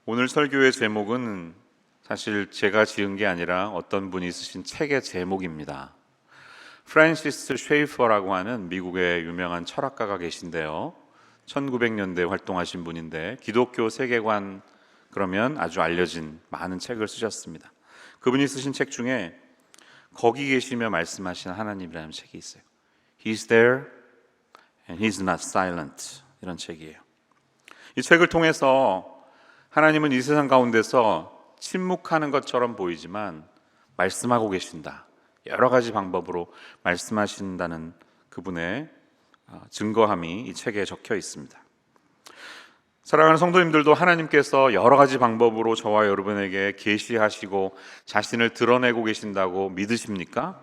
오늘 설교의 제목은 사실 제가 지은 게 아니라 어떤 분이 쓰신 책의 제목입니다. 프란시스 쉐이퍼라고 하는 미국의 유명한 철학가가 계신데요. 1900년대에 활동하신 분인데 기독교 세계관 그러면 아주 알려진 많은 책을 쓰셨습니다. 그분이 쓰신 책 중에 거기 계시며 말씀하신 하나님이라는 책이 있어요. He's there and He's not silent, 이런 책이에요. 이 책을 통해서 하나님은 이 세상 가운데서 침묵하는 것처럼 보이지만 말씀하고 계신다. 여러 가지 방법으로 말씀하신다는 그분의 증거함이 이 책에 적혀 있습니다. 사랑하는 성도님들도 하나님께서 여러 가지 방법으로 저와 여러분에게 계시하시고 자신을 드러내고 계신다고 믿으십니까?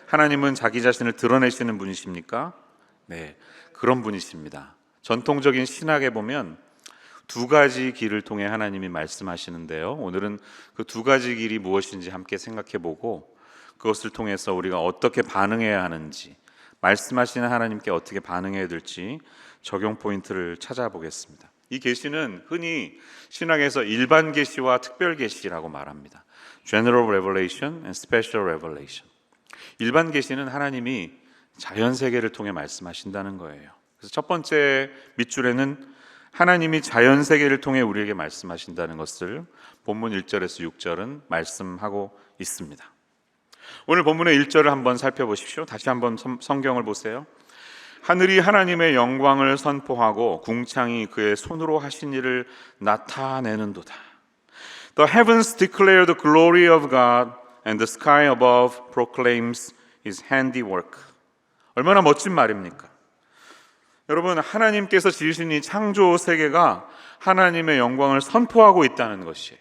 하나님은 자기 자신을 드러내시는 분이십니까? 네, 그런 분이십니다. 전통적인 신학에 보면 두 가지 길을 통해 하나님이 말씀하시는데요. 오늘은 그 두 가지 길이 무엇인지 함께 생각해보고 그것을 통해서 우리가 어떻게 반응해야 하는지, 말씀하시는 하나님께 어떻게 반응해야 될지 적용 포인트를 찾아보겠습니다. 이 계시는 흔히 신학에서 일반 계시와 특별 계시라고 말합니다. General Revelation and Special Revelation. 일반 계시는 하나님이 자연 세계를 통해 말씀하신다는 거예요. 그래서 첫 번째 밑줄에는 하나님이 자연 세계를 통해 우리에게 말씀하신다는 것을 본문 1절에서 6절은 말씀하고 있습니다. 오늘 본문의 1절을 한번 살펴보십시오. 다시 한번 성경을 보세요. 하늘이 하나님의 영광을 선포하고 궁창이 그의 손으로 하신 일을 나타내는도다. The heavens declare the glory of God and the sky above proclaims His handiwork. 얼마나 멋진 말입니까? 여러분, 하나님께서 지으신 이 창조 세계가 하나님의 영광을 선포하고 있다는 것이에요.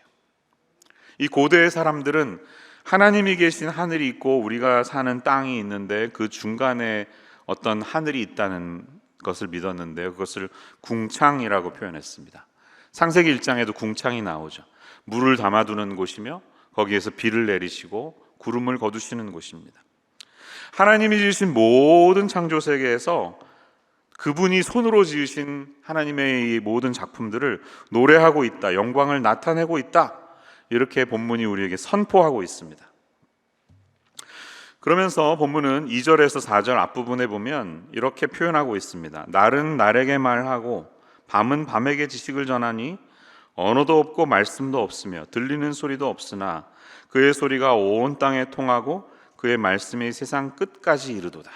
이 고대의 사람들은 하나님이 계신 하늘이 있고 우리가 사는 땅이 있는데 그 중간에 어떤 하늘이 있다는 것을 믿었는데요. 그것을 궁창이라고 표현했습니다. 창세기 1장에도 궁창이 나오죠. 물을 담아두는 곳이며 거기에서 비를 내리시고 구름을 거두시는 곳입니다. 하나님이 지으신 모든 창조 세계에서 그분이 손으로 지으신 하나님의 이 모든 작품들을 노래하고 있다, 영광을 나타내고 있다, 이렇게 본문이 우리에게 선포하고 있습니다. 그러면서 본문은 2절에서 4절 앞부분에 보면 이렇게 표현하고 있습니다. 날은 날에게 말하고 밤은 밤에게 지식을 전하니 언어도 없고 말씀도 없으며 들리는 소리도 없으나 그의 소리가 온 땅에 통하고 그의 말씀이 세상 끝까지 이르도다.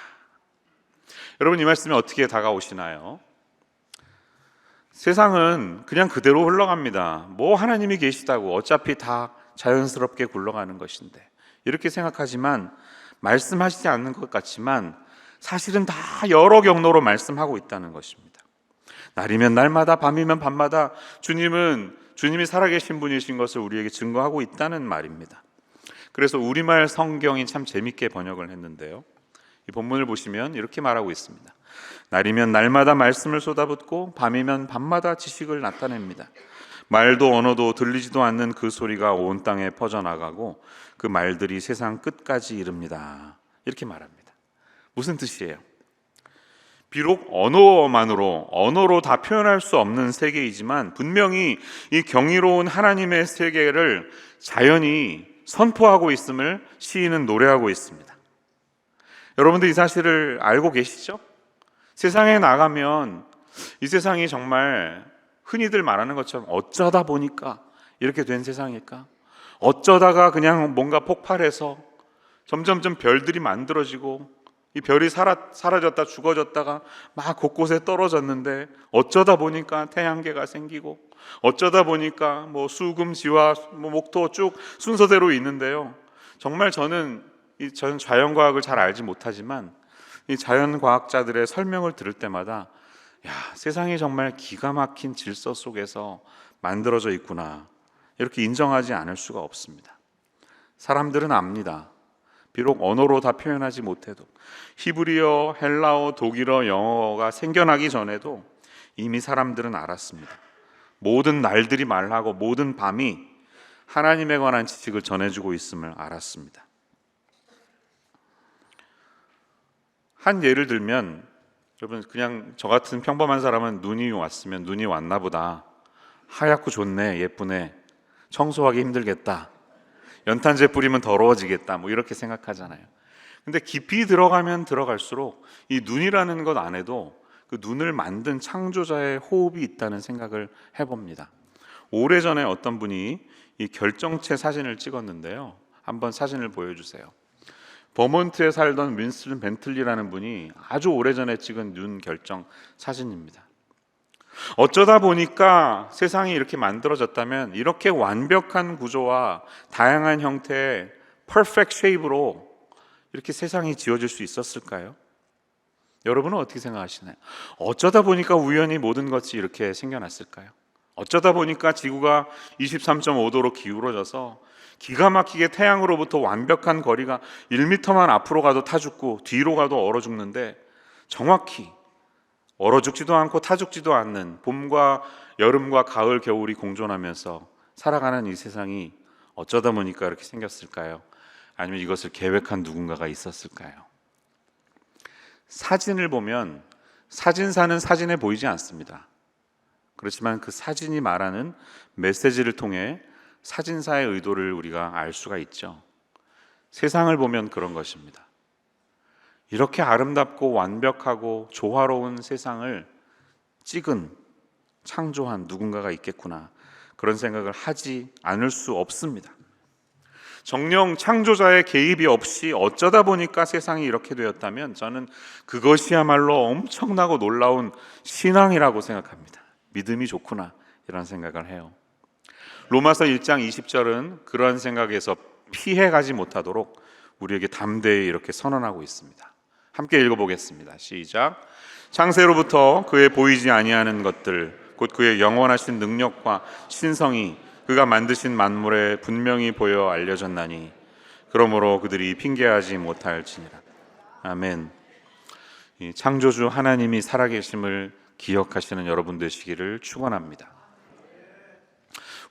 여러분, 이 말씀이 어떻게 다가오시나요? 세상은 그냥 그대로 흘러갑니다. 뭐 하나님이 계시다고 어차피 다 자연스럽게 굴러가는 것인데, 이렇게 생각하지만 말씀하시지 않는 것 같지만 사실은 다 여러 경로로 말씀하고 있다는 것입니다. 날이면 날마다, 밤이면 밤마다 주님이 살아계신 분이신 것을 우리에게 증거하고 있다는 말입니다. 그래서 우리말 성경이 참 재밌게 번역을 했는데요, 이 본문을 보시면 이렇게 말하고 있습니다. 날이면 날마다 말씀을 쏟아붓고 밤이면 밤마다 지식을 나타냅니다. 말도 언어도 들리지도 않는 그 소리가 온 땅에 퍼져나가고 그 말들이 세상 끝까지 이릅니다. 이렇게 말합니다. 무슨 뜻이에요? 비록 언어로 다 표현할 수 없는 세계이지만 분명히 이 경이로운 하나님의 세계를 자연이 선포하고 있음을 시인은 노래하고 있습니다. 여러분들 이 사실을 알고 계시죠? 세상에 나가면 이 세상이 정말 흔히들 말하는 것처럼 어쩌다 보니까 이렇게 된 세상일까? 어쩌다가 그냥 뭔가 폭발해서 점점점 별들이 만들어지고 이 별이 사라졌다 죽어졌다가 막 곳곳에 떨어졌는데 어쩌다 보니까 태양계가 생기고 어쩌다 보니까 뭐 수금, 지화, 목토 쭉 순서대로 있는데요. 정말 저는 자연과학을 잘 알지 못하지만 이 자연과학자들의 설명을 들을 때마다 세상이 정말 기가 막힌 질서 속에서 만들어져 있구나, 이렇게 인정하지 않을 수가 없습니다. 사람들은 압니다. 비록 언어로 다 표현하지 못해도 히브리어, 헬라어, 독일어, 영어가 생겨나기 전에도 이미 사람들은 알았습니다. 모든 날들이 말하고 모든 밤이 하나님에 관한 지식을 전해주고 있음을 알았습니다. 한 예를 들면, 여러분, 그냥 저 같은 평범한 사람은 눈이 왔으면 눈이 왔나 보다 하얗고 좋네, 예쁘네, 청소하기 힘들겠다, 연탄재 뿌리면 더러워지겠다, 뭐 이렇게 생각하잖아요. 근데 깊이 들어가면 들어갈수록 이 눈이라는 것 안에도 그 눈을 만든 창조자의 호흡이 있다는 생각을 해봅니다. 오래전에 어떤 분이 이 결정체 사진을 찍었는데요. 한번 사진을 보여주세요. 버몬트에 살던 윈스턴 벤틀리라는 분이 아주 오래전에 찍은 눈 결정 사진입니다. 어쩌다 보니까 세상이 이렇게 만들어졌다면 이렇게 완벽한 구조와 다양한 형태의 퍼펙트 쉐입으로 이렇게 세상이 지어질 수 있었을까요? 여러분은 어떻게 생각하시나요? 어쩌다 보니까 우연히 모든 것이 이렇게 생겨났을까요? 어쩌다 보니까 지구가 23.5도로 기울어져서 기가 막히게 태양으로부터 완벽한 거리가 1m만 앞으로 가도 타 죽고 뒤로 가도 얼어 죽는데 정확히 얼어 죽지도 않고 타 죽지도 않는 봄과 여름과 가을, 겨울이 공존하면서 살아가는 이 세상이 어쩌다 보니까 이렇게 생겼을까요? 아니면 이것을 계획한 누군가가 있었을까요? 사진을 보면 사진사는 사진에 보이지 않습니다. 그렇지만 그 사진이 말하는 메시지를 통해 사진사의 의도를 우리가 알 수가 있죠. 세상을 보면 그런 것입니다. 이렇게 아름답고 완벽하고 조화로운 세상을 찍은, 창조한 누군가가 있겠구나, 그런 생각을 하지 않을 수 없습니다. 정녕 창조자의 개입이 없이 어쩌다 보니까 세상이 이렇게 되었다면 저는 그것이야말로 엄청나고 놀라운 신앙이라고 생각합니다. 믿음이 좋구나, 이런 생각을 해요. 로마서 1장 20절은 그러한 생각에서 피해가지 못하도록 우리에게 담대히 이렇게 선언하고 있습니다. 함께 읽어보겠습니다. 시작. 창세로부터 그의 보이지 아니하는 것들 곧 그의 영원하신 능력과 신성이 그가 만드신 만물에 분명히 보여 알려졌나니 그러므로 그들이 핑계하지 못할지니라. 아멘. 이 창조주 하나님이 살아계심을 기억하시는 여러분 되시기를 축원합니다.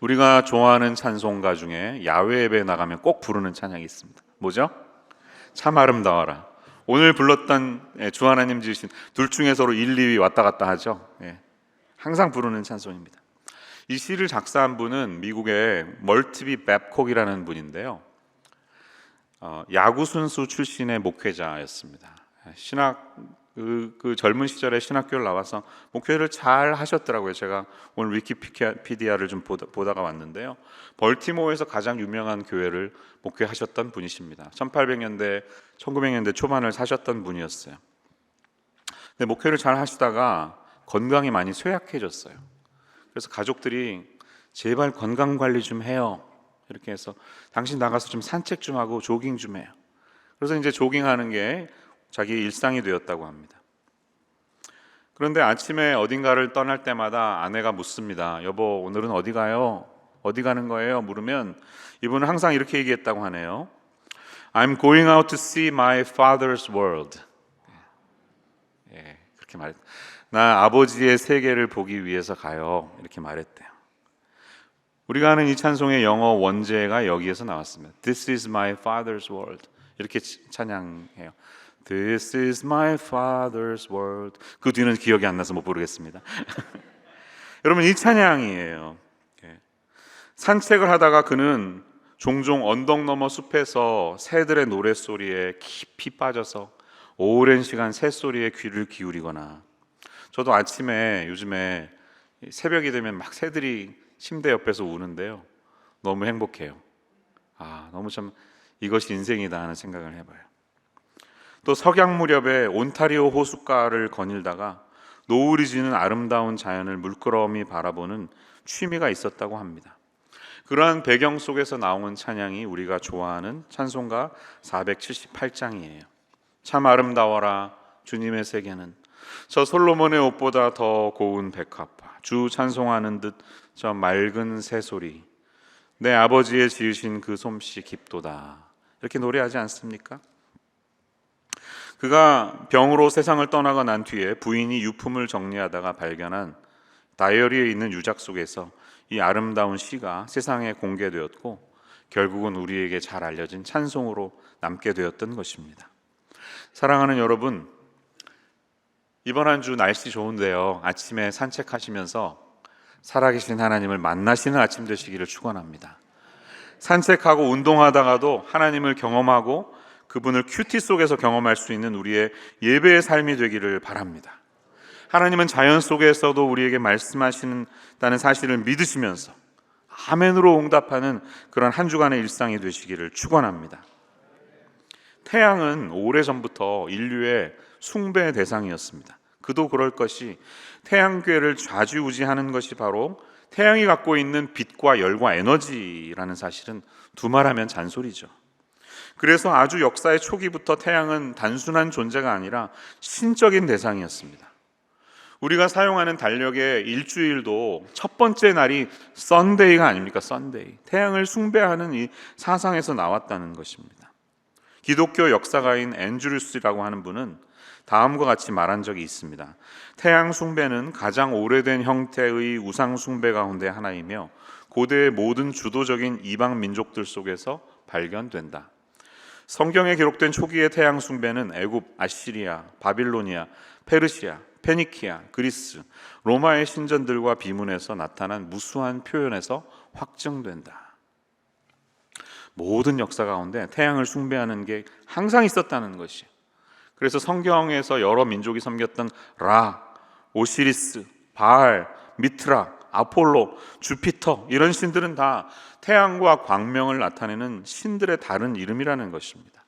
우리가 좋아하는 찬송가 중에 야외 예배 나가면 꼭 부르는 찬양이 있습니다. 뭐죠? 참 아름다워라. 오늘 불렀던 주 하나님 지으신 둘 중에 서로 1, 2위 왔다 갔다 하죠. 항상 부르는 찬송입니다. 이 시를 작사한 분은 미국의 멀티비 babcock이라는 분인데요. 야구 선수 출신의 목회자였습니다. 그 젊은 시절에 신학교를 나와서 목회를 잘 하셨더라고요. 제가 오늘 위키피디아를 좀 보다가 왔는데요. 벌티모어에서 가장 유명한 교회를 목회하셨던 분이십니다. 1800년대, 1900년대 초반을 사셨던 분이었어요. 근데 목회를 잘 하시다가 건강이 많이 쇠약해졌어요. 그래서 가족들이 제발 건강 관리 좀 해요, 이렇게 해서 당신 나가서 좀 산책 좀 하고 조깅 좀 해요. 그래서 이제 조깅하는 게 자기 일상이 되었다고 합니다. 그런데 아침에 어딘가를 떠날 때마다 아내가 묻습니다. 여보, 오늘은 어디 가요? 어디 가는 거예요? 물으면 이분은 항상 이렇게 얘기했다고 하네요. I'm going out to see my father's world. 그렇게 말했. 나 아버지의 세계를 보기 위해서 가요, 이렇게 말했대요. 우리가 아는 이 찬송의 영어 원제가 여기에서 나왔습니다. This is my father's world. 이렇게 찬양해요. This is my father's world. 그 뒤는 기억이 안 나서 못 부르겠습니다. 여러분, 이 찬양이에요. 산책을 하다가 그는 종종 언덕 너머 숲에서 새들의 노랫소리에 깊이 빠져서 오랜 시간 새소리에 귀를 기울이거나, 저도 아침에 요즘에 새벽이 되면 막 새들이 침대 옆에서 우는데요, 너무 행복해요. 너무 참 이것이 인생이다 하는 생각을 해봐요. 또 석양 무렵에 온타리오 호숫가를 거닐다가 노을이 지는 아름다운 자연을 물끄러미 바라보는 취미가 있었다고 합니다. 그러한 배경 속에서 나온 찬양이 우리가 좋아하는 찬송가 478장이에요. 참 아름다워라 주님의 세계는 저 솔로몬의 옷보다 더 고운 백합화, 주 찬송하는 듯 저 맑은 새소리, 내 아버지의 지으신 그 솜씨 깊도다, 이렇게 노래하지 않습니까? 그가 병으로 세상을 떠나고 난 뒤에 부인이 유품을 정리하다가 발견한 다이어리에 있는 유작 속에서 이 아름다운 시가 세상에 공개되었고 결국은 우리에게 잘 알려진 찬송으로 남게 되었던 것입니다. 사랑하는 여러분, 이번 한 주 날씨 좋은데요, 아침에 산책하시면서 살아계신 하나님을 만나시는 아침 되시기를 축원합니다. 산책하고 운동하다가도 하나님을 경험하고 그분을 큐티 속에서 경험할 수 있는 우리의 예배의 삶이 되기를 바랍니다. 하나님은 자연 속에서도 우리에게 말씀하신다는 사실을 믿으시면서 아멘으로 응답하는 그런 한 주간의 일상이 되시기를 축원합니다. 태양은 오래전부터 인류의 숭배의 대상이었습니다. 그도 그럴 것이 태양궤를 좌지우지하는 것이 바로 태양이 갖고 있는 빛과 열과 에너지라는 사실은 두말하면 잔소리죠. 그래서 아주 역사의 초기부터 태양은 단순한 존재가 아니라 신적인 대상이었습니다. 우리가 사용하는 달력의 일주일도 첫 번째 날이 썬데이가 아닙니까? 썬데이. 태양을 숭배하는 이 사상에서 나왔다는 것입니다. 기독교 역사가인 앤드루스라고 하는 분은 다음과 같이 말한 적이 있습니다. 태양 숭배는 가장 오래된 형태의 우상 숭배 가운데 하나이며 고대의 모든 주도적인 이방 민족들 속에서 발견된다. 성경에 기록된 초기의 태양 숭배는 애굽, 아시리아, 바빌로니아, 페르시아, 페니키아, 그리스, 로마의 신전들과 비문에서 나타난 무수한 표현에서 확증된다. 모든 역사 가운데 태양을 숭배하는 게 항상 있었다는 것이. 그래서 성경에서 여러 민족이 섬겼던 라, 오시리스, 바알, 미트라, 아폴로, 주피터 이런 신들은 다 태양과 광명을 나타내는 신들의 다른 이름이라는 것입니다.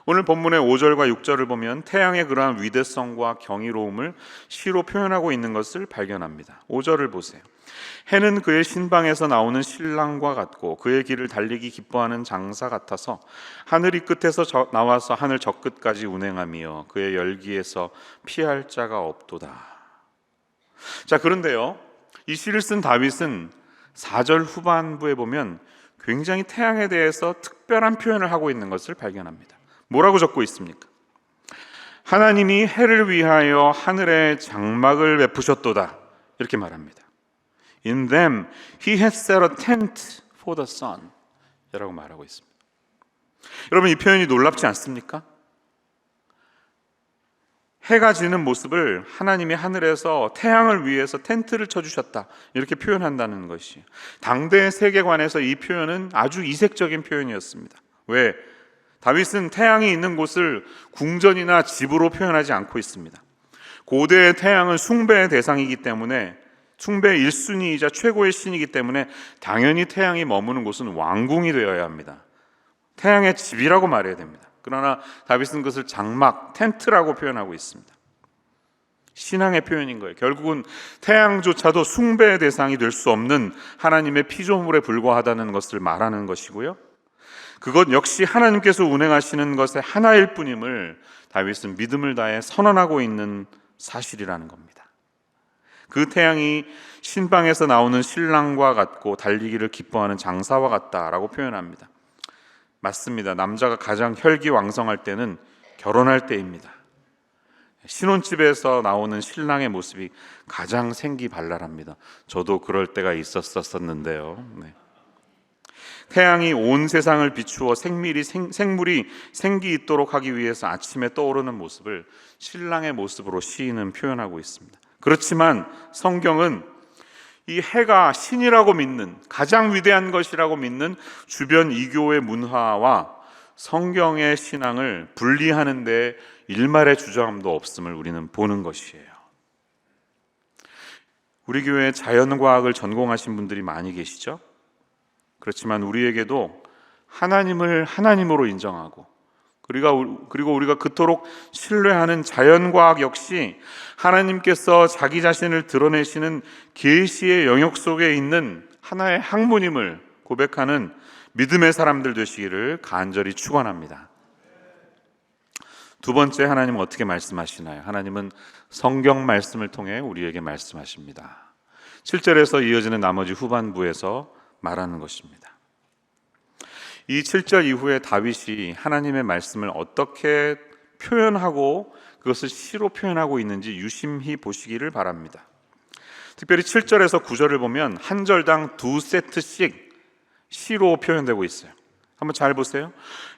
오늘 본문의 5절과 6절을 보면 태양의 그러한 위대성과 경이로움을 시로 표현하고 있는 것을 발견합니다. 5절을 보세요. 해는 그의 신방에서 나오는 신랑과 같고 그의 길을 달리기 기뻐하는 장사 같아서 하늘 이 끝에서 나와서 하늘 저 끝까지 운행하며 그의 열기에서 피할 자가 없도다. 자, 그런데요, 이 시를 쓴 다윗은 4절 후반부에 보면 굉장히 태양에 대해서 특별한 표현을 하고 있는 것을 발견합니다. 뭐라고 적고 있습니까? 하나님이 해를 위하여 하늘에 장막을 베푸셨도다, 이렇게 말합니다. In them he has set a tent for the sun 라고 말하고 있습니다. 여러분, 이 표현이 놀랍지 않습니까? 해가 지는 모습을 하나님이 하늘에서 태양을 위해서 텐트를 쳐주셨다, 이렇게 표현한다는 것이, 당대의 세계관에서 이 표현은 아주 이색적인 표현이었습니다. 왜? 다윗은 태양이 있는 곳을 궁전이나 집으로 표현하지 않고 있습니다. 고대의 태양은 숭배의 대상이기 때문에, 숭배의 1순위이자 최고의 신이기 때문에 당연히 태양이 머무는 곳은 왕궁이 되어야 합니다. 태양의 집이라고 말해야 됩니다. 그러나 다윗은 그것을 장막, 텐트라고 표현하고 있습니다. 신앙의 표현인 거예요. 결국은 태양조차도 숭배의 대상이 될 수 없는 하나님의 피조물에 불과하다는 것을 말하는 것이고요, 그것 역시 하나님께서 운행하시는 것의 하나일 뿐임을 다윗은 믿음을 다해 선언하고 있는 사실이라는 겁니다. 그 태양이 신방에서 나오는 신랑과 같고 달리기를 기뻐하는 장사와 같다라고 표현합니다. 맞습니다. 남자가 가장 혈기왕성할 때는 결혼할 때입니다. 신혼집에서 나오는 신랑의 모습이 가장 생기발랄합니다. 저도 그럴 때가 있었었는데요. 네. 태양이 온 세상을 비추어 생물이 생기 있도록 하기 위해서 아침에 떠오르는 모습을 신랑의 모습으로 시인은 표현하고 있습니다. 그렇지만 성경은 이 해가 신이라고 믿는, 가장 위대한 것이라고 믿는 주변 이교의 문화와 성경의 신앙을 분리하는 데 일말의 주저함도 없음을 우리는 보는 것이에요. 우리 교회에 자연과학을 전공하신 분들이 많이 계시죠? 그렇지만 우리에게도 하나님을 하나님으로 인정하고, 그리고 우리가 그토록 신뢰하는 자연과학 역시 하나님께서 자기 자신을 드러내시는 계시의 영역 속에 있는 하나의 학문임을 고백하는 믿음의 사람들 되시기를 간절히 축원합니다. 두 번째, 하나님은 어떻게 말씀하시나요? 하나님은 성경 말씀을 통해 우리에게 말씀하십니다. 7절에서 이어지는 나머지 후반부에서 말하는 것입니다. 이 7절 이후에 다윗이 하나님의 말씀을 어떻게 표현하고 그것을 시로 표현하고 있는지 유심히 보시기를 바랍니다. 특별히 7절에서 9절을 보면 한 절당 2세트씩 시로 표현되고 있어요. 한번 잘 보세요.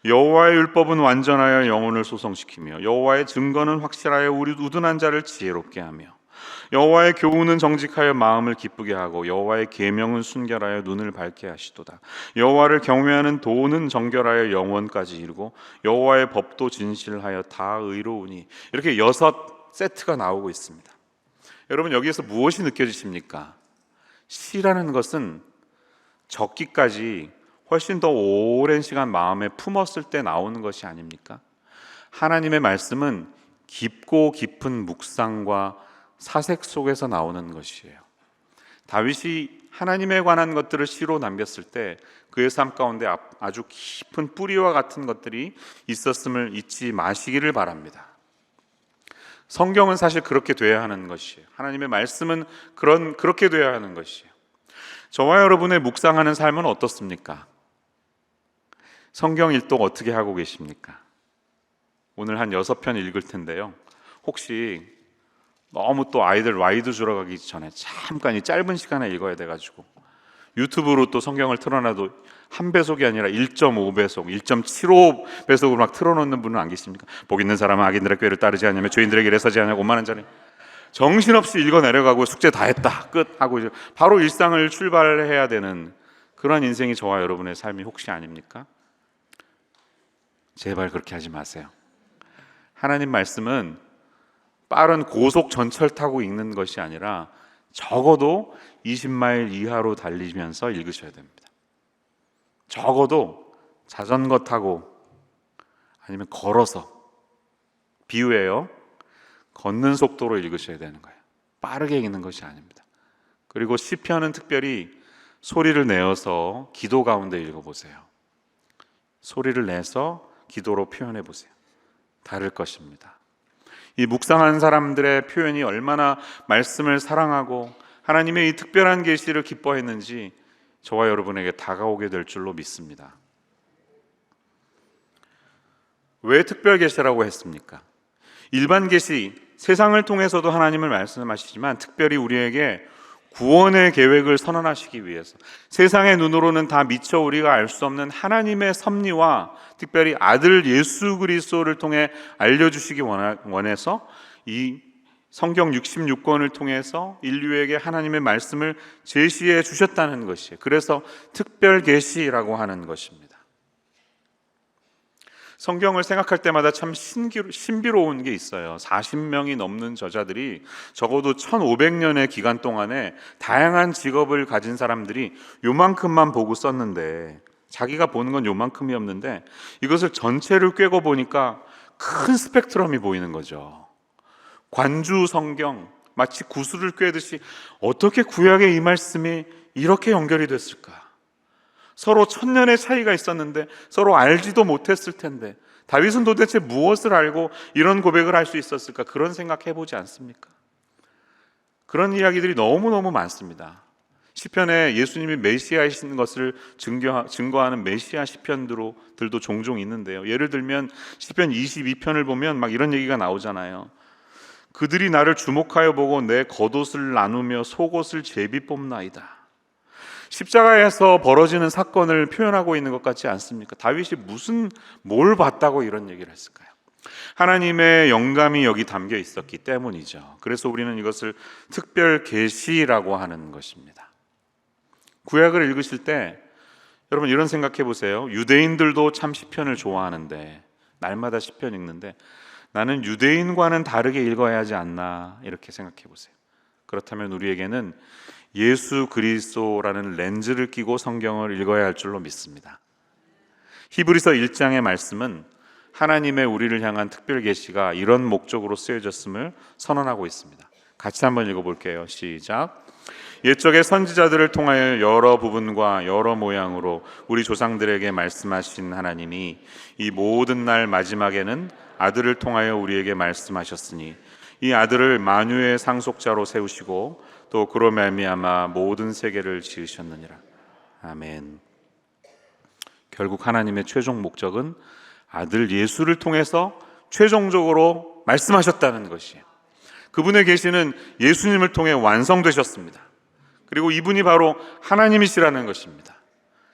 여호와의 율법은 완전하여 영혼을 소성시키며 여호와의 증거는 확실하여 우리 우둔한 자를 지혜롭게 하며 여호와의 교훈은 정직하여 마음을 기쁘게 하고 여호와의 계명은 순결하여 눈을 밝게 하시도다. 여호와를 경외하는 도는 정결하여 영원까지 이르고 여호와의 법도 진실하여 다 의로우니. 이렇게 6세트가 나오고 있습니다. 여러분, 여기에서 무엇이 느껴지십니까? 시라는 것은 적기까지 훨씬 더 오랜 시간 마음에 품었을 때 나오는 것이 아닙니까? 하나님의 말씀은 깊고 깊은 묵상과 사색 속에서 나오는 것이에요. 다윗이 하나님에 관한 것들을 시로 남겼을 때 그의 삶 가운데 아주 깊은 뿌리와 같은 것들이 있었음을 잊지 마시기를 바랍니다. 성경은 사실 그렇게 돼야 하는 것이에요. 하나님의 말씀은 그렇게 돼야 하는 것이에요. 저와 여러분의 묵상하는 삶은 어떻습니까? 성경 일독 어떻게 하고 계십니까? 오늘 한 6편 읽을 텐데요, 혹시 너무 또 아이들 와이드 주러 가기 전에 잠깐 이 짧은 시간에 읽어야 돼가지고 유튜브로 또 성경을 틀어놔도 한 배속이 아니라 1.5배속, 1.75배속으로 막 틀어놓는 분은 안 계십니까? 복 있는 사람은 악인들의 꾀를 따르지 않으며 죄인들의 길에 서지 않으며 5만 원짜리 정신없이 읽어 내려가고 숙제 다 했다 끝 하고 이제 바로 일상을 출발해야 되는 그런 인생이 저와 여러분의 삶이 혹시 아닙니까? 제발 그렇게 하지 마세요. 하나님 말씀은 빠른 고속 전철 타고 읽는 것이 아니라 적어도 20마일 이하로 달리면서 읽으셔야 됩니다. 적어도 자전거 타고 아니면 걸어서, 비유예요, 걷는 속도로 읽으셔야 되는 거예요. 빠르게 읽는 것이 아닙니다. 그리고 시편은 특별히 소리를 내어서 기도 가운데 읽어보세요. 소리를 내서 기도로 표현해 보세요. 다를 것입니다. 이 묵상하는 사람들의 표현이 얼마나 말씀을 사랑하고 하나님의 이 특별한 계시를 기뻐했는지 저와 여러분에게 다가오게 될 줄로 믿습니다. 왜 특별 계시라고 했습니까? 일반 계시, 세상을 통해서도 하나님을 말씀하시지만 특별히 우리에게 구원의 계획을 선언하시기 위해서, 세상의 눈으로는 다 미처 우리가 알 수 없는 하나님의 섭리와 특별히 아들 예수 그리스도를 통해 알려주시기 원해서 이 성경 66권을 통해서 인류에게 하나님의 말씀을 제시해 주셨다는 것이에요. 그래서 특별 계시라고 하는 것입니다. 성경을 생각할 때마다 참 신비로운 게 있어요. 40명이 넘는 저자들이 적어도 1500년의 기간 동안에 다양한 직업을 가진 사람들이 요만큼만 보고 썼는데, 자기가 보는 건 요만큼이었는데 이것을 전체를 꿰고 보니까 큰 스펙트럼이 보이는 거죠. 관주 성경, 마치 구슬을 꿰듯이 어떻게 구약의 이 말씀이 이렇게 연결이 됐을까? 서로 1000년의 차이가 있었는데 서로 알지도 못했을 텐데 다윗은 도대체 무엇을 알고 이런 고백을 할 수 있었을까? 그런 생각 해보지 않습니까? 그런 이야기들이 너무너무 많습니다. 시편에 예수님이 메시아이신 것을 증거하는 메시아 시편들도 종종 있는데요, 예를 들면 시편 22편을 보면 막 이런 얘기가 나오잖아요. 그들이 나를 주목하여 보고 내 겉옷을 나누며 속옷을 제비 뽑나이다. 십자가에서 벌어지는 사건을 표현하고 있는 것 같지 않습니까? 다윗이 뭘 봤다고 이런 얘기를 했을까요? 하나님의 영감이 여기 담겨 있었기 때문이죠. 그래서 우리는 이것을 특별 계시라고 하는 것입니다. 구약을 읽으실 때 여러분 이런 생각해 보세요. 유대인들도 참 시편을 좋아하는데, 날마다 시편 읽는데 나는 유대인과는 다르게 읽어야 하지 않나, 이렇게 생각해 보세요. 그렇다면 우리에게는 예수 그리스도라는 렌즈를 끼고 성경을 읽어야 할 줄로 믿습니다. 히브리서 1장의 말씀은 하나님의 우리를 향한 특별 계시가 이런 목적으로 쓰여졌음을 선언하고 있습니다. 같이 한번 읽어볼게요. 시작. 옛적의 선지자들을 통하여 여러 부분과 여러 모양으로 우리 조상들에게 말씀하신 하나님이 이 모든 날 마지막에는 아들을 통하여 우리에게 말씀하셨으니 이 아들을 만유의 상속자로 세우시고 또 그로 말미암아 모든 세계를 지으셨느니라. 아멘. 결국 하나님의 최종 목적은 아들 예수를 통해서 최종적으로 말씀하셨다는 것이에요. 그분의 계시는 예수님을 통해 완성되셨습니다. 그리고 이분이 바로 하나님이시라는 것입니다.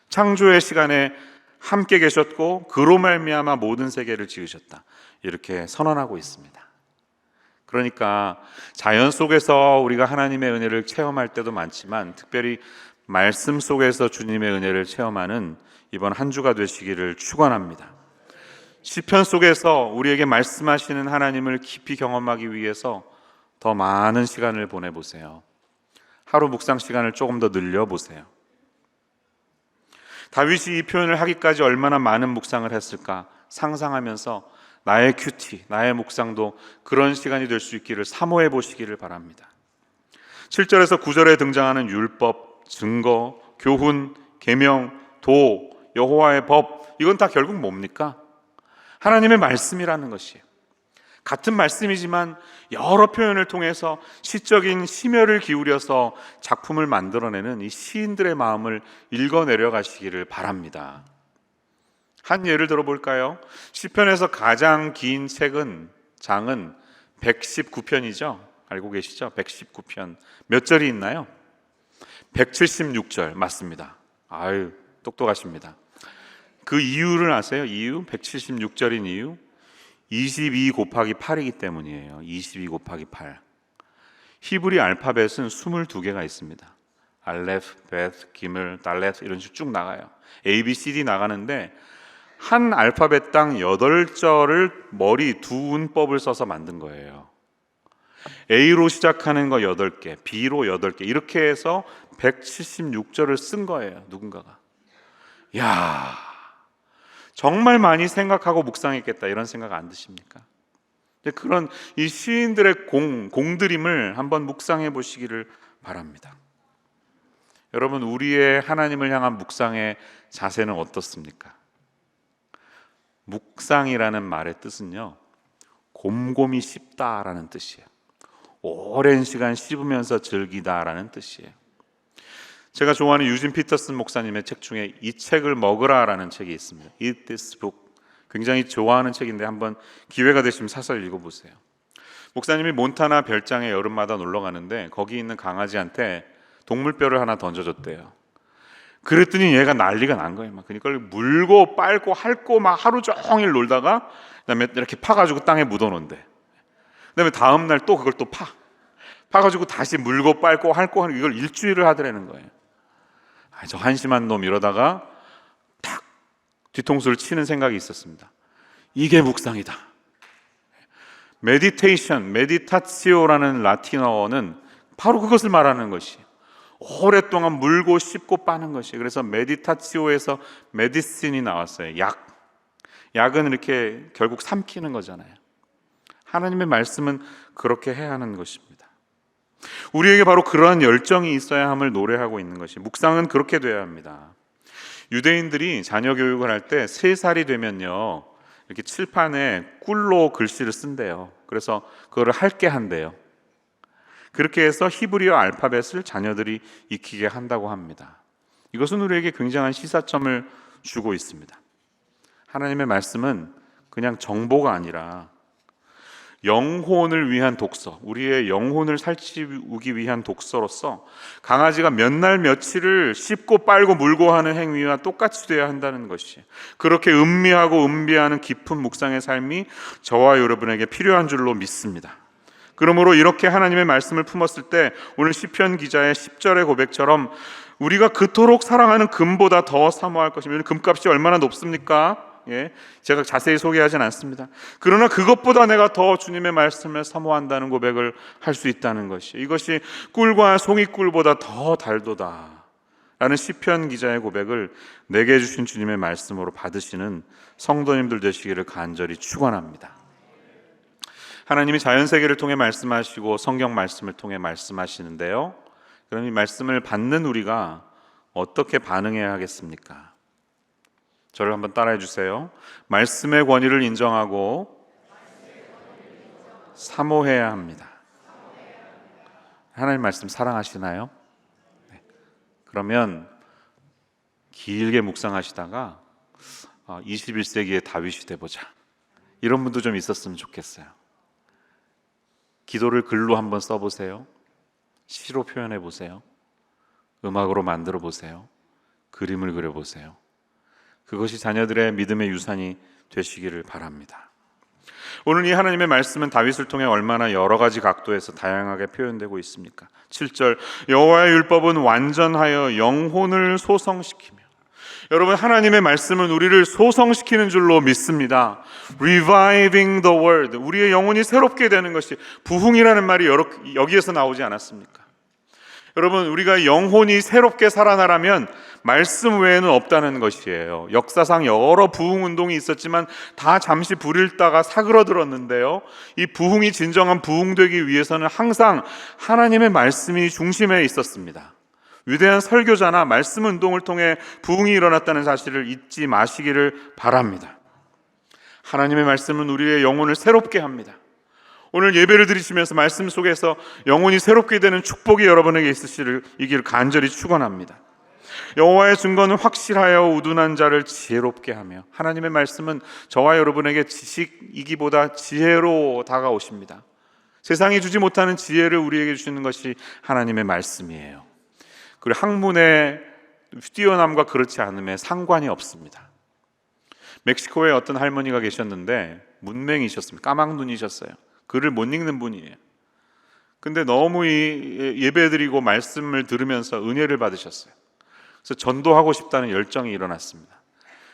창조의 시간에 함께 계셨고 그로 말미암아 모든 세계를 지으셨다, 이렇게 선언하고 있습니다. 그러니까 자연 속에서 우리가 하나님의 은혜를 체험할 때도 많지만 특별히 말씀 속에서 주님의 은혜를 체험하는 이번 한 주가 되시기를 축원합니다. 시편 속에서 우리에게 말씀하시는 하나님을 깊이 경험하기 위해서 더 많은 시간을 보내보세요. 하루 묵상 시간을 조금 더 늘려보세요. 다윗이 이 표현을 하기까지 얼마나 많은 묵상을 했을까 상상하면서 나의 큐티, 나의 묵상도 그런 시간이 될 수 있기를 사모해 보시기를 바랍니다. 7절에서 9절에 등장하는 율법, 증거, 교훈, 계명, 도, 여호와의 법, 이건 다 결국 뭡니까? 하나님의 말씀이라는 것이에요. 같은 말씀이지만 여러 표현을 통해서 시적인 심혈을 기울여서 작품을 만들어내는 이 시인들의 마음을 읽어내려 가시기를 바랍니다. 한 예를 들어볼까요? 시편에서 가장 긴 장은 119편이죠. 알고 계시죠? 119편. 몇 절이 있나요? 176절 맞습니다. 아유, 똑똑하십니다. 그 이유를 아세요? 이유? 176절인 이유? 22 곱하기 8이기 때문이에요. 22 곱하기 8. 히브리 알파벳은 22개가 있습니다. 알레프, 베트, 기물, 달렛 이런 식으로 쭉 나가요. A, B, C, D 나가는데 한 알파벳당 8절을 머리 두 운법을 써서 만든 거예요. A로 시작하는 거 8개, B로 8개 이렇게 해서 176절을 쓴 거예요. 누군가가. 야, 정말 많이 생각하고 묵상했겠다 이런 생각 안 드십니까? 그런 이 시인들의 공들임을 한번 묵상해 보시기를 바랍니다. 여러분, 우리의 하나님을 향한 묵상의 자세는 어떻습니까? 묵상이라는 말의 뜻은요, 곰곰이 씹다라는 뜻이에요. 오랜 시간 씹으면서 즐기다라는 뜻이에요. 제가 좋아하는 유진 피터슨 목사님의 책 중에 이 책을 먹으라라는 책이 있습니다. Eat this book. 굉장히 좋아하는 책인데 한번 기회가 되시면 사서 읽어보세요. 목사님이 몬타나 별장에 여름마다 놀러 가는데 거기 있는 강아지한테 동물뼈를 하나 던져줬대요. 그랬더니 얘가 난리가 난 거예요. 막 그걸 물고 빨고 핥고 막 하루 종일 놀다가 그다음에 이렇게 파가지고 땅에 묻어놓는데, 그다음에 다음 날 또 그걸 또 파가지고 다시 물고 빨고 핥고 하는 이걸 일주일을 하더라는 거예요. 저 한심한 놈 이러다가 탁 뒤통수를 치는 생각이 있었습니다. 이게 묵상이다. 메디타치오라는 라틴어는 바로 그것을 말하는 것이에요. 오랫동안 물고 씹고 빠는 것이. 그래서 메디타치오에서 메디신이 나왔어요. 약은 이렇게 결국 삼키는 거잖아요. 하나님의 말씀은 그렇게 해야 하는 것입니다. 우리에게 바로 그러한 열정이 있어야 함을 노래하고 있는 것이, 묵상은 그렇게 돼야 합니다. 유대인들이 자녀 교육을 할 때 3살이 되면요 이렇게 칠판에 꿀로 글씨를 쓴대요. 그래서 그거를 핥게 한대요. 그렇게 해서 히브리어 알파벳을 자녀들이 익히게 한다고 합니다. 이것은 우리에게 굉장한 시사점을 주고 있습니다. 하나님의 말씀은 그냥 정보가 아니라 영혼을 위한 독서, 우리의 영혼을 살찌우기 위한 독서로서 강아지가 몇 날 며칠을 씹고 빨고 물고 하는 행위와 똑같이 되어야 한다는 것이, 그렇게 음미하고 음비하는 깊은 묵상의 삶이 저와 여러분에게 필요한 줄로 믿습니다. 그러므로 이렇게 하나님의 말씀을 품었을 때 오늘 시편 기자의 10절의 고백처럼 우리가 그토록 사랑하는 금보다 더 사모할 것입니다. 금값이 얼마나 높습니까? 제가 자세히 소개하진 않습니다. 그러나 그것보다 내가 더 주님의 말씀을 사모한다는 고백을 할 수 있다는 것이, 이것이 꿀과 송이꿀보다 더 달도다 라는 시편 기자의 고백을 내게 주신 주님의 말씀으로 받으시는 성도님들 되시기를 간절히 축원합니다. 하나님이 자연세계를 통해 말씀하시고 성경 말씀을 통해 말씀하시는데요, 그럼 이 말씀을 받는 우리가 어떻게 반응해야 하겠습니까? 저를 한번 따라해 주세요. 말씀의 권위를 인정하고 사모해야 합니다. 하나님 말씀 사랑하시나요? 네. 그러면 길게 묵상하시다가 21세기의 다윗이 돼보자, 이런 분도 좀 있었으면 좋겠어요. 기도를 글로 한번 써보세요. 시로 표현해 보세요. 음악으로 만들어 보세요. 그림을 그려보세요. 그것이 자녀들의 믿음의 유산이 되시기를 바랍니다. 오늘 이 하나님의 말씀은 다윗을 통해 얼마나 여러 가지 각도에서 다양하게 표현되고 있습니까? 7절, 여호와의 율법은 완전하여 영혼을 소성시키며. 여러분, 하나님의 말씀은 우리를 소성시키는 줄로 믿습니다. Reviving the word, 우리의 영혼이 새롭게 되는 것이, 부흥이라는 말이 여기에서 나오지 않았습니까? 여러분, 우리가 영혼이 새롭게 살아나려면 말씀 외에는 없다는 것이에요. 역사상 여러 부흥 운동이 있었지만 다 잠시 불을 따가 사그러들었는데요, 이 부흥이 진정한 부흥되기 위해서는 항상 하나님의 말씀이 중심에 있었습니다. 위대한 설교자나 말씀 운동을 통해 부흥이 일어났다는 사실을 잊지 마시기를 바랍니다. 하나님의 말씀은 우리의 영혼을 새롭게 합니다. 오늘 예배를 드리시면서 말씀 속에서 영혼이 새롭게 되는 축복이 여러분에게 있으시길 간절히 축원합니다. 여호와의 증거는 확실하여 우둔한 자를 지혜롭게 하며. 하나님의 말씀은 저와 여러분에게 지식이기보다 지혜로 다가오십니다. 세상이 주지 못하는 지혜를 우리에게 주시는 것이 하나님의 말씀이에요. 그리고 학문의 뛰어남과 그렇지 않음에 상관이 없습니다. 멕시코에 어떤 할머니가 계셨는데 문맹이셨습니다. 까막눈이셨어요. 글을 못 읽는 분이에요. 근데 너무 예배드리고 말씀을 들으면서 은혜를 받으셨어요. 그래서 전도하고 싶다는 열정이 일어났습니다.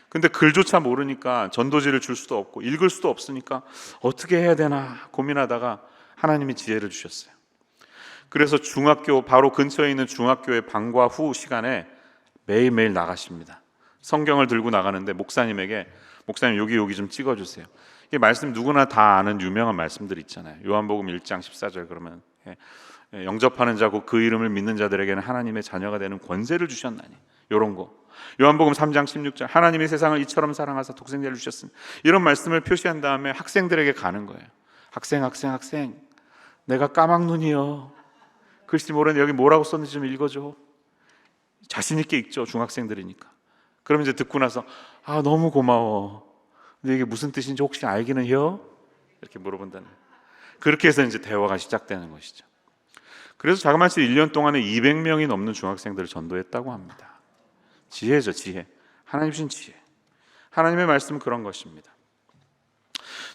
근데 글조차 모르니까 전도지를 줄 수도 없고 읽을 수도 없으니까 어떻게 해야 되나 고민하다가 하나님이 지혜를 주셨어요. 그래서 중학교 바로 근처에 있는 중학교의 방과 후 시간에 매일매일 나가십니다. 성경을 들고 나가는데 목사님에게, 목사님 여기 좀 찍어주세요. 이 말씀 누구나 다 아는 유명한 말씀들 있잖아요. 요한복음 1장 14절 그러면 영접하는 자고 그 이름을 믿는 자들에게는 하나님의 자녀가 되는 권세를 주셨나니, 이런 거. 요한복음 3장 16절 하나님이 세상을 이처럼 사랑하사 독생자를 주셨으니, 이런 말씀을 표시한 다음에 학생들에게 가는 거예요. 학생 내가 까막눈이요. 글씨 모르는데 여기 뭐라고 썼는지 좀 읽어줘. 자신 있게 읽죠, 중학생들이니까. 그럼 이제 듣고 나서 너무 고마워. 근데 이게 무슨 뜻인지 혹시 알기는 해요? 이렇게 물어본다는. 그렇게 해서 이제 대화가 시작되는 것이죠. 그래서 자그마치 1년 동안에 200명이 넘는 중학생들을 전도했다고 합니다. 지혜죠, 지혜. 하나님 주신 지혜. 하나님의 말씀은 그런 것입니다.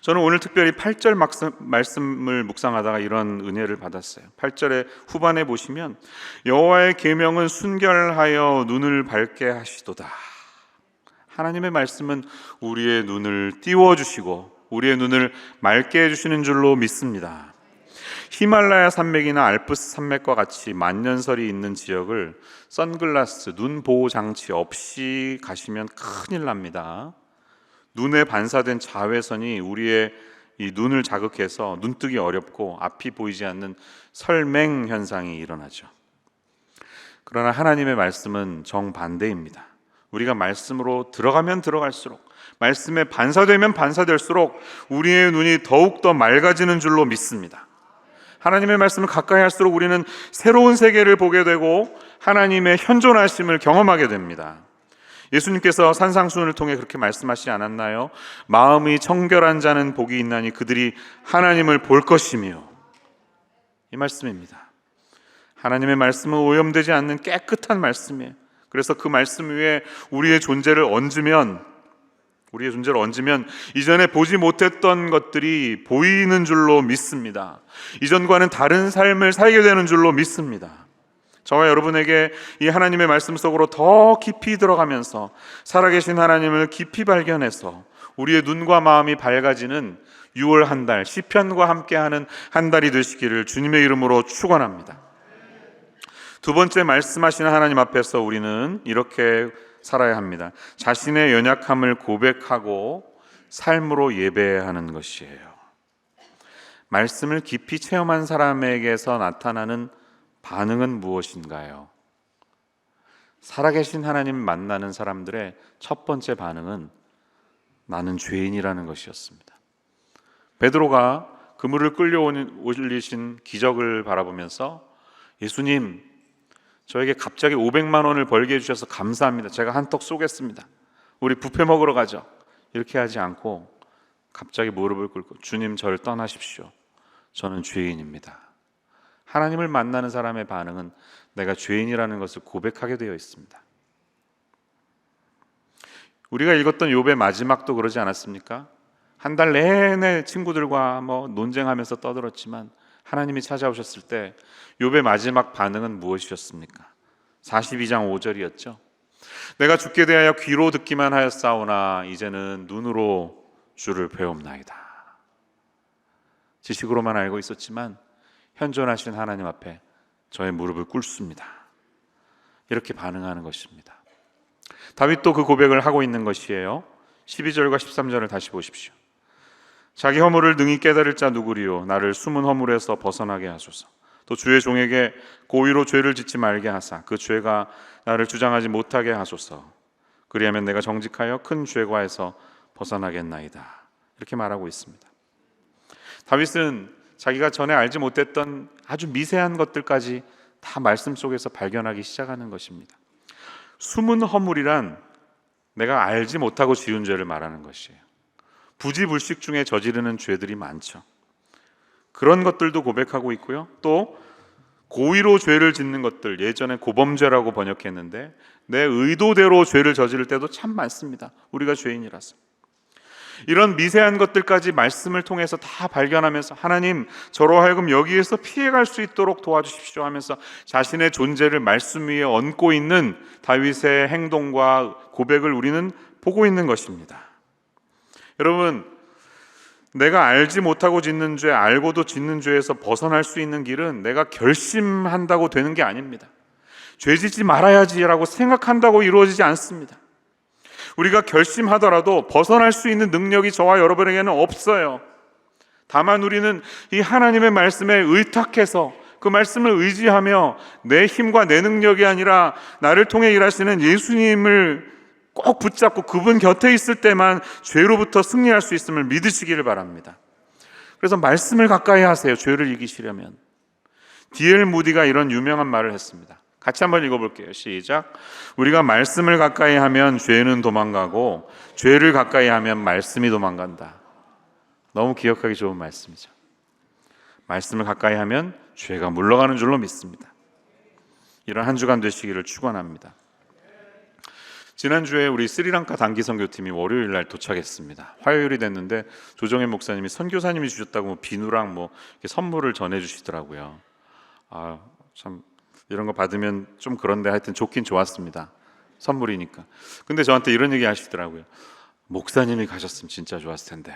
저는 오늘 특별히 8절 말씀을 묵상하다가 이런 은혜를 받았어요. 8절의 후반에 보시면 여호와의 계명은 순결하여 눈을 밝게 하시도다. 하나님의 말씀은 우리의 눈을 띄워주시고 우리의 눈을 맑게 해주시는 줄로 믿습니다. 히말라야 산맥이나 알프스 산맥과 같이 만년설이 있는 지역을 선글라스, 눈 보호 장치 없이 가시면 큰일 납니다. 눈에 반사된 자외선이 우리의 이 눈을 자극해서 눈뜨기 어렵고 앞이 보이지 않는 설맹 현상이 일어나죠. 그러나 하나님의 말씀은 정반대입니다. 우리가 말씀으로 들어가면 들어갈수록, 말씀에 반사되면 반사될수록 우리의 눈이 더욱더 맑아지는 줄로 믿습니다. 하나님의 말씀을 가까이 할수록 우리는 새로운 세계를 보게 되고 하나님의 현존하심을 경험하게 됩니다. 예수님께서 산상수훈을 통해 그렇게 말씀하시지 않았나요? 마음이 청결한 자는 복이 있나니 그들이 하나님을 볼 것이며. 이 말씀입니다. 하나님의 말씀은 오염되지 않는 깨끗한 말씀이에요. 그래서 그 말씀 위에 우리의 존재를 얹으면 이전에 보지 못했던 것들이 보이는 줄로 믿습니다. 이전과는 다른 삶을 살게 되는 줄로 믿습니다. 저와 여러분에게 이 하나님의 말씀 속으로 더 깊이 들어가면서 살아계신 하나님을 깊이 발견해서 우리의 눈과 마음이 밝아지는 6월 한 달, 시편과 함께하는 한 달이 되시기를 주님의 이름으로 축원합니다. 두 번째, 말씀하시는 하나님 앞에서 우리는 이렇게 살아야 합니다. 자신의 연약함을 고백하고 삶으로 예배하는 것이에요. 말씀을 깊이 체험한 사람에게서 나타나는 반응은 무엇인가요? 살아계신 하나님 만나는 사람들의 첫 번째 반응은 나는 죄인이라는 것이었습니다. 베드로가 그물을 끌려올리신 기적을 바라보면서 예수님, 저에게 갑자기 500만 원을 벌게 해주셔서 감사합니다. 제가 한턱 쏘겠습니다. 우리 뷔페 먹으러 가죠. 이렇게 하지 않고 갑자기 무릎을 꿇고 주님, 저를 떠나십시오. 저는 죄인입니다. 하나님을 만나는 사람의 반응은 내가 죄인이라는 것을 고백하게 되어 있습니다. 우리가 읽었던 욥의 마지막도 그러지 않았습니까? 한 달 내내 친구들과 논쟁하면서 떠들었지만 하나님이 찾아오셨을 때 욥의 마지막 반응은 무엇이었습니까? 42장 5절이었죠. 내가 죽게 대하여 귀로 듣기만 하였사오나 이제는 눈으로 주를 배움나이다. 지식으로만 알고 있었지만 현존하신 하나님 앞에 저의 무릎을 꿇습니다. 이렇게 반응하는 것입니다. 다윗도 그 고백을 하고 있는 것이에요. 12절과 13절을 다시 보십시오. 자기 허물을 능히 깨달을 자 누구리요? 나를 숨은 허물에서 벗어나게 하소서. 또 주의 종에게 고의로 죄를 짓지 말게 하사 그 죄가 나를 주장하지 못하게 하소서. 그리하면 내가 정직하여 큰 죄과에서 벗어나겠나이다. 이렇게 말하고 있습니다. 다윗은 자기가 전에 알지 못했던 아주 미세한 것들까지 다 말씀 속에서 발견하기 시작하는 것입니다. 숨은 허물이란 내가 알지 못하고 지은 죄를 말하는 것이에요. 부지불식 중에 저지르는 죄들이 많죠. 그런 것들도 고백하고 있고요. 또 고의로 죄를 짓는 것들, 예전에 고범죄라고 번역했는데 내 의도대로 죄를 저지를 때도 참 많습니다. 우리가 죄인이라서. 이런 미세한 것들까지 말씀을 통해서 다 발견하면서 하나님, 저로 하여금 여기에서 피해갈 수 있도록 도와주십시오 하면서 자신의 존재를 말씀 위에 얹고 있는 다윗의 행동과 고백을 우리는 보고 있는 것입니다. 여러분, 내가 알지 못하고 짓는 죄, 알고도 짓는 죄에서 벗어날 수 있는 길은 내가 결심한다고 되는 게 아닙니다. 죄 짓지 말아야지라고 생각한다고 이루어지지 않습니다. 우리가 결심하더라도 벗어날 수 있는 능력이 저와 여러분에게는 없어요. 다만 우리는 이 하나님의 말씀에 의탁해서 그 말씀을 의지하며 내 힘과 내 능력이 아니라 나를 통해 일하시는 예수님을 꼭 붙잡고 그분 곁에 있을 때만 죄로부터 승리할 수 있음을 믿으시기를 바랍니다. 그래서 말씀을 가까이 하세요. 죄를 이기시려면. D.L. 무디가 이런 유명한 말을 했습니다. 같이 한번 읽어볼게요. 시작. 우리가 말씀을 가까이 하면 죄는 도망가고 죄를 가까이 하면 말씀이 도망간다. 너무 기억하기 좋은 말씀이죠. 말씀을 가까이 하면 죄가 물러가는 줄로 믿습니다. 이런 한 주간 되시기를 축원합니다. 지난주에 우리 스리랑카 단기 선교팀이 월요일 날 도착했습니다. 화요일이 됐는데 조정혜 목사님이 선교사님이 주셨다고 비누랑 이렇게 선물을 전해주시더라고요. 참 이런 거 받으면 좀 그런데 하여튼 좋긴 좋았습니다. 선물이니까. 근데 저한테 이런 얘기 하시더라고요. 목사님이 가셨으면 진짜 좋았을 텐데.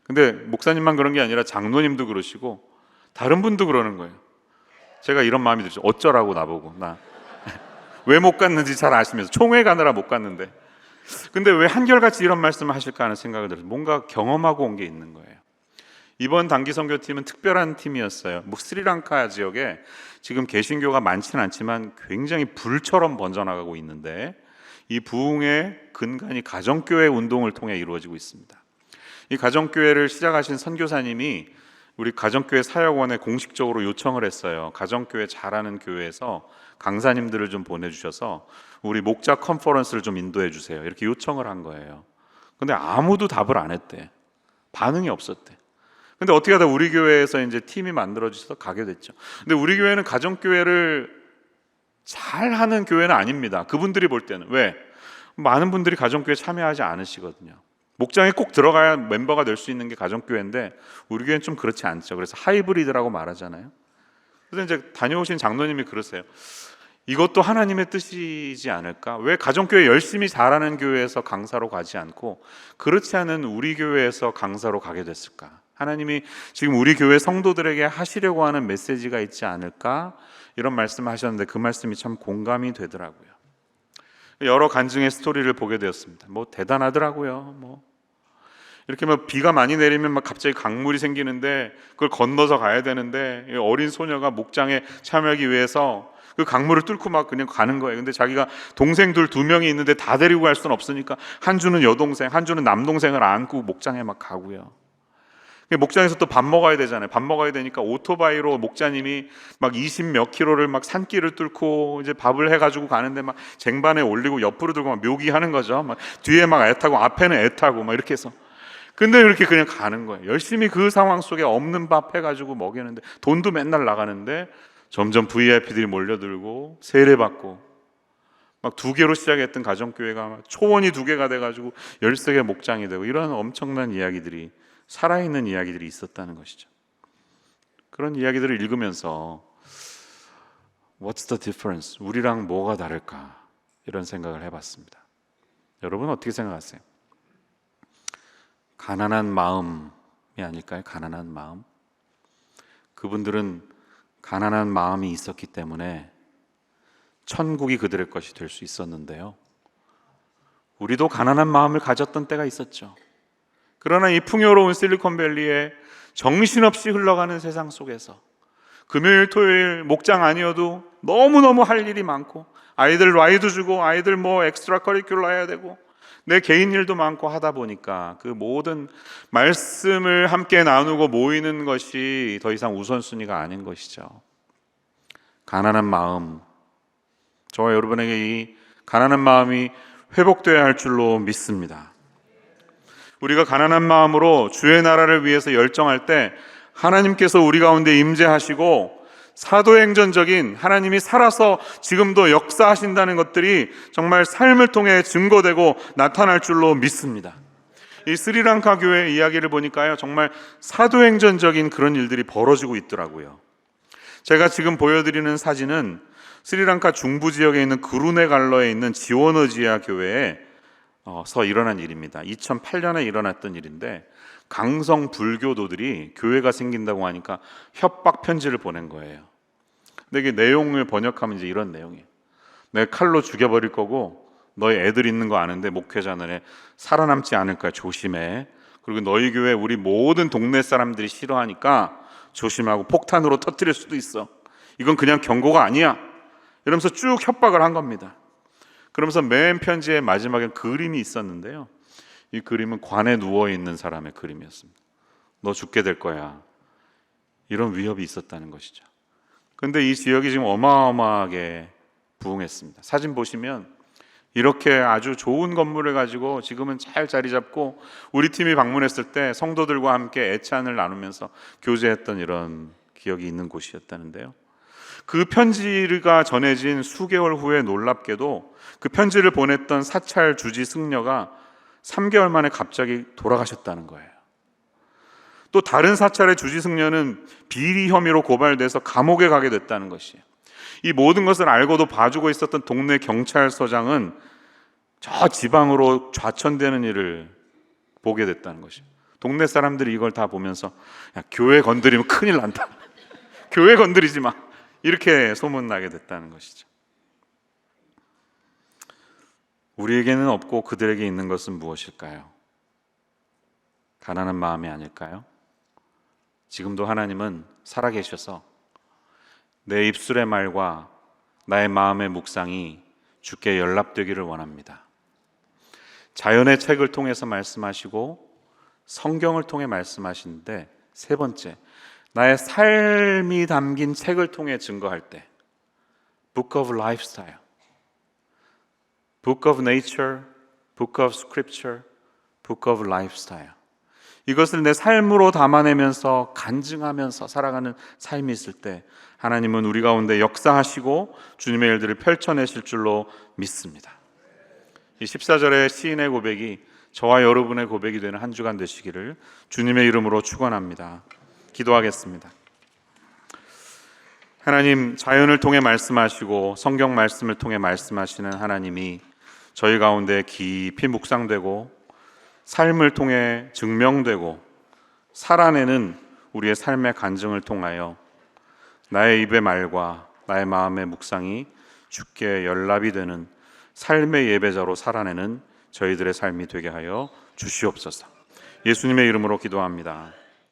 근데 목사님만 그런 게 아니라 장로님도 그러시고 다른 분도 그러는 거예요. 제가 이런 마음이 들죠. 어쩌라고 나보고. 나 왜 못 갔는지 잘 아시면서 총회 가느라 못 갔는데. 근데 왜 한결같이 이런 말씀을 하실까 하는 생각을 들어서 뭔가 경험하고 온 게 있는 거예요. 이번 단기 선교팀은 특별한 팀이었어요. 스리랑카 지역에 지금 개신교가 많지는 않지만 굉장히 불처럼 번져나가고 있는데 이 부흥의 근간이 가정교회 운동을 통해 이루어지고 있습니다. 이 가정교회를 시작하신 선교사님이 우리 가정교회 사역원에 공식적으로 요청을 했어요. 가정교회 잘하는 교회에서 강사님들을 좀 보내주셔서 우리 목자 컨퍼런스를 좀 인도해 주세요. 이렇게 요청을 한 거예요. 근데 아무도 답을 안 했대. 반응이 없었대. 근데 어떻게 하다 우리 교회에서 이제 팀이 만들어져서 가게 됐죠. 근데 우리 교회는 가정교회를 잘하는 교회는 아닙니다. 그분들이 볼 때는. 왜? 많은 분들이 가정교회 참여하지 않으시거든요. 목장에 꼭 들어가야 멤버가 될 수 있는 게 가정교회인데 우리 교회는 좀 그렇지 않죠. 그래서 하이브리드라고 말하잖아요. 그래서 이제 다녀오신 장로님이 그러세요. 이것도 하나님의 뜻이지 않을까? 왜 가정교회 열심히 잘하는 교회에서 강사로 가지 않고 그렇지 않은 우리 교회에서 강사로 가게 됐을까? 하나님이 지금 우리 교회 성도들에게 하시려고 하는 메시지가 있지 않을까? 이런 말씀을 하셨는데 그 말씀이 참 공감이 되더라고요. 여러 간증의 스토리를 보게 되었습니다. 대단하더라고요. 이렇게 비가 많이 내리면 갑자기 강물이 생기는데 그걸 건너서 가야 되는데 어린 소녀가 목장에 참여하기 위해서 그 강물을 뚫고 그냥 가는 거예요. 근데 자기가 동생들 2명이 있는데 다 데리고 갈 수는 없으니까 한 주는 여동생, 한 주는 남동생을 안고 목장에 가고요. 목장에서 또 밥 먹어야 되잖아요. 밥 먹어야 되니까 오토바이로 목자님이 20몇 킬로를 산길을 뚫고 이제 밥을 해가지고 가는데 쟁반에 올리고 옆으로 들고 묘기하는 거죠. 뒤에 애 타고 앞에는 애 타고 이렇게 해서. 근데 이렇게 그냥 가는 거예요. 열심히 그 상황 속에 없는 밥 해가지고 먹이는데 돈도 맨날 나가는데 점점 VIP들이 몰려들고 세례받고 막 2개로 시작했던 가정교회가 막 초원이 2개가 돼가지고 13개 목장이 되고, 이런 엄청난 이야기들이, 살아있는 이야기들이 있었다는 것이죠. 그런 이야기들을 읽으면서 What's the difference? 우리랑 뭐가 다를까? 이런 생각을 해봤습니다. 여러분 어떻게 생각하세요? 가난한 마음이 아닐까요? 가난한 마음. 그분들은 가난한 마음이 있었기 때문에 천국이 그들의 것이 될 수 있었는데요, 우리도 가난한 마음을 가졌던 때가 있었죠. 그러나 이 풍요로운 실리콘밸리에 정신없이 흘러가는 세상 속에서 금요일 토요일 목장 아니어도 너무너무 할 일이 많고, 아이들 라이드 주고, 아이들 뭐 엑스트라 커리큘러 해야 되고, 내 개인 일도 많고 하다 보니까 그 모든 말씀을 함께 나누고 모이는 것이 더 이상 우선순위가 아닌 것이죠. 가난한 마음, 저와 여러분에게 이 가난한 마음이 회복되어야 할 줄로 믿습니다. 우리가 가난한 마음으로 주의 나라를 위해서 열정할 때 하나님께서 우리 가운데 임재하시고, 사도행전적인 하나님이 살아서 지금도 역사하신다는 것들이 정말 삶을 통해 증거되고 나타날 줄로 믿습니다. 이 스리랑카 교회 이야기를 보니까요, 정말 사도행전적인 그런 일들이 벌어지고 있더라고요. 제가 지금 보여드리는 사진은 스리랑카 중부 지역에 있는 그루네갈러에 있는 지워너지아 교회에서 일어난 일입니다. 2008년에 일어났던 일인데, 강성 불교도들이 교회가 생긴다고 하니까 협박 편지를 보낸 거예요. 근데 이게 내용을 번역하면 이제 이런 내용이에요. 내가 칼로 죽여버릴 거고, 너희 애들 있는 거 아는데 목회자는 살아남지 않을 거야, 조심해. 그리고 너희 교회 우리 모든 동네 사람들이 싫어하니까 조심하고, 폭탄으로 터뜨릴 수도 있어. 이건 그냥 경고가 아니야. 이러면서 쭉 협박을 한 겁니다. 그러면서 맨 편지의 마지막엔 그림이 있었는데요, 이 그림은 관에 누워있는 사람의 그림이었습니다. 너 죽게 될 거야. 이런 위협이 있었다는 것이죠. 그런데 이 지역이 지금 어마어마하게 부흥했습니다. 사진 보시면 이렇게 아주 좋은 건물을 가지고 지금은 잘 자리 잡고, 우리 팀이 방문했을 때 성도들과 함께 애찬을 나누면서 교제했던 이런 기억이 있는 곳이었다는데요, 그 편지가 전해진 수개월 후에 놀랍게도 그 편지를 보냈던 사찰 주지 승려가 3개월 만에 갑자기 돌아가셨다는 거예요. 또 다른 사찰의 주지 승려는 비리 혐의로 고발돼서 감옥에 가게 됐다는 것이에요. 이 모든 것을 알고도 봐주고 있었던 동네 경찰서장은 저 지방으로 좌천되는 일을 보게 됐다는 것이에요. 동네 사람들이 이걸 다 보면서, 야, 교회 건드리면 큰일 난다. 교회 건드리지 마. 이렇게 소문나게 됐다는 것이죠. 우리에게는 없고 그들에게 있는 것은 무엇일까요? 가난한 마음이 아닐까요? 지금도 하나님은 살아계셔서 내 입술의 말과 나의 마음의 묵상이 주께 연락되기를 원합니다. 자연의 책을 통해서 말씀하시고 성경을 통해 말씀하시는데, 세 번째, 나의 삶이 담긴 책을 통해 증거할 때, Book of Lifestyle, Book of Nature, Book of Scripture, Book of Lifestyle, 이것을 내 삶으로 담아내면서 간증하면서 살아가는 삶이 있을 때 하나님은 우리 가운데 역사하시고 주님의 일들을 펼쳐내실 줄로 믿습니다. 이 14절의 시인의 고백이 저와 여러분의 고백이 되는 한 주간 되시기를 주님의 이름으로 축원합니다. 기도하겠습니다. 하나님, 자연을 통해 말씀하시고 성경 말씀을 통해 말씀하시는 하나님이 저희 가운데 깊이 묵상되고 삶을 통해 증명되고 살아내는 우리의 삶의 간증을 통하여 나의 입의 말과 나의 마음의 묵상이 주께 연락이 되는 삶의 예배자로 살아내는 저희들의 삶이 되게 하여 주시옵소서. 예수님의 이름으로 기도합니다.